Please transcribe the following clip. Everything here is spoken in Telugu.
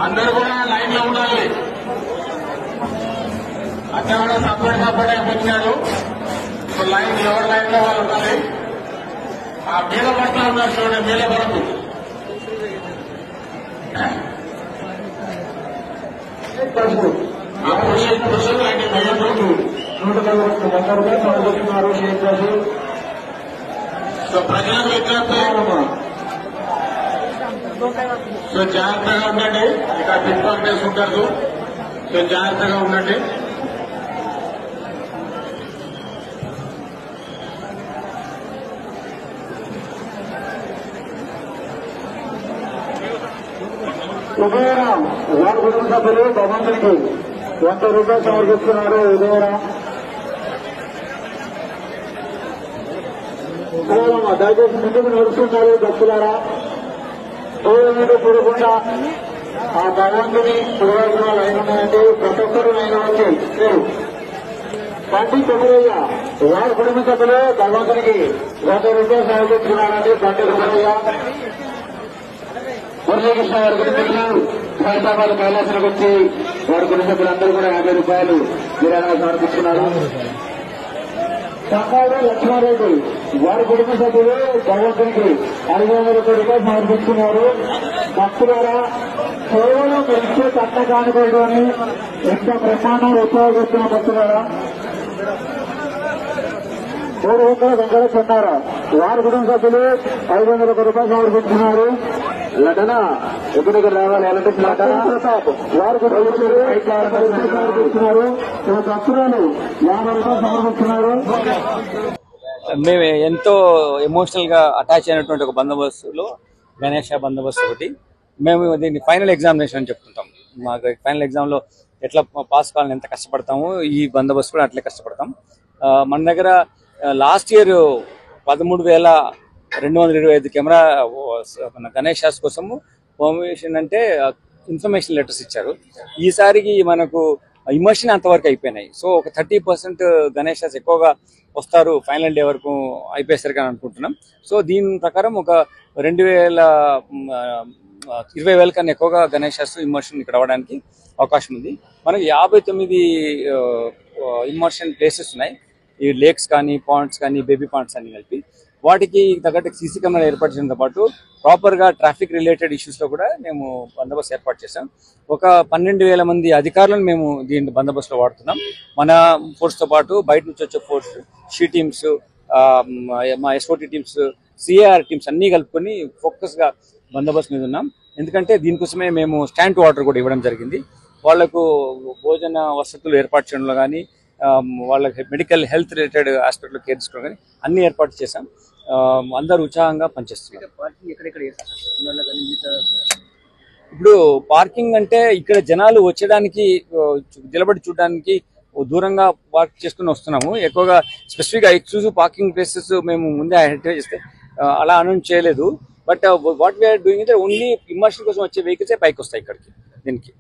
అందరూ కూడా లైన్ లో ఉండాలి. అక్కడ కూడా సపరేట్ పెట్టినారు. లైన్ ఎవరి లైన్ లో వాళ్ళు ఉండాలి. ఆ మీద పట్ల ఉన్నారు చూడండి, మీద వరకు పురుషులు అంటే మహిళలు 150 రూపాయలు సమర్పిస్తున్నారు. సో ప్రజలకు విజ్ఞప్తి, సో జాగ్రత్తగా ఉండండి. ఇక్కడ పిక్ పాకెట్స్ ఉంటారు. సో జాగ్రత్తగా ఉండండి. ఉదయరాం వారి కుటుంబ సభ్యులు భగవంతుడికి 100 రూపాయలు సమర్పిస్తున్నారు. ఉదయరాం దయచేసి ముందుకు నడుస్తున్నారు. భక్తులారా దూరం చూడకుండా ఆ భగవంతుని పురోగతిలో లైన్ ఉన్నాయండి. ప్రతి ఒక్కరు లైన్ వచ్చి మీరు బండి కొమరయ్య వారి కుటుంబ సభ్యులు భగవంతునికి 100 రూపాయలు సమర్పిస్తున్నారండి. బండి కొమరయ్య మురళీకృష్ణ వారి కుటుంబీకులు హైదరాబాద్ కైలాసానికి వచ్చి వారి కుటుంబ సభ్యులందరూ కూడా 50 రూపాయలు విరాళంగా సమర్పిస్తున్నారు. సంగాడు లక్ష్మారెడ్డి వారి కుటుంబ సభ్యులు భగవంతునికి 500 రూపాయలు సమర్పిస్తున్నారు. భక్తులారా కేవలం ఇచ్చే కట్న కానుకోడు అని ఎంత బ్రహ్మాండంగా ఉపయోగిస్తున్న భక్తులారా 3 వెంకట చెన్నారా వారి కుటుంబ సభ్యులు 500 రూపాయలు సమర్పిస్తున్నారు. లటన ఎప్పుడు రావాలి ప్రతాప్ వారు సమర్పిస్తున్నారు. భక్తులను 50 రూపాయలు సమర్పిస్తున్నారు. మేము ఎంతో ఎమోషనల్ గా అటాచ్ అయినటువంటి ఒక బందోబస్తులో గణేష బందోబస్తు ఒకటి. మేము దీన్ని ఫైనల్ ఎగ్జామినేషన్ అని చెప్తుంటాం. మాకు ఫైనల్ ఎగ్జామ్ లో ఎట్లా పాస్ కావాలని ఎంత కష్టపడతాము, ఈ బందోబస్తు కూడా అట్లే కష్టపడతాం. మన దగ్గర లాస్ట్ ఇయర్ 13,225 కెమెరా మన గణేషాస్ కోసము పర్మిషన్ అంటే ఇన్ఫర్మేషన్ లెటర్స్ ఇచ్చారు. ఈసారికి మనకు ఇమర్షన్ అంతవరకు అయిపోయినాయి. సో ఒక 30% గణేషాస్ ఎక్కువగా వస్తారు ఫైనల్ డే వరకు అయిపోయేసరికి అని అనుకుంటున్నాం. సో దీని ప్రకారం ఒక 20,000 కన్నా ఎక్కువగా గణేషాస్ ఇమర్షన్ ఇక్కడ అవ్వడానికి అవకాశం ఉంది. మనకి 59 ఇమర్షన్ ప్లేసెస్ ఉన్నాయి. ఈ లేక్స్ కానీ, పాండ్స్ కానీ, బేబీ పాండ్స్ అన్ని కలిపి. వాటికి తగ్గట్టు సీసీ కెమెరా ఏర్పాటు చేయడంతో పాటు ప్రాపర్ గా ట్రాఫిక్ రిలేటెడ్ ఇష్యూస్ లో కూడా మేము బందోబస్తు ఏర్పాటు చేశాం. ఒక 12,000 మంది అధికారులను మేము దీని బందోబస్తులో వాడుతున్నాం. మన ఫోర్స్ తో పాటు బయట నుంచి వచ్చే ఫోర్స్, షీ టీమ్స్, మా ఎస్ఓటీ టీమ్స్, సిఏఆర్ టీమ్స్ అన్ని కలుపుకొని ఫోకస్ గా బందోబస్తు మీద ఉన్నాం. ఎందుకంటే దీనికోసమే మేము స్టాండ్ వాటర్ కూడా ఇవ్వడం జరిగింది. వాళ్లకు భోజన వసతులు ఏర్పాటు చేయడంలో కానీ, వాళ్ళకి మెడికల్ హెల్త్ రిలేటెడ్ ఆస్పెక్ట్ లో కేర్ తీసుకోవడం కానీ అన్ని ఏర్పాటు చేశాం. అందరూ ఉత్సాహంగా పనిచేస్తున్నారు. ఇప్పుడు పార్కింగ్ అంటే ఇక్కడ జనాలు వచ్చడానికి, నిలబడి చూడడానికి దూరంగా పార్క్ చేసుకుని వస్తున్నాము. ఎక్కువగా స్పెసిఫిక్ గా ఎక్స్క్లూజివ్ పార్కింగ్ ప్లేసెస్ మేము ముందే ఐడెంటిఫై చేస్తే అలా అనౌన్స్ చేయలేదు. But what we are doing only immersion కోసం వచ్చే వెహికల్సే పైకి వస్తాయి ఇక్కడికి దీనికి.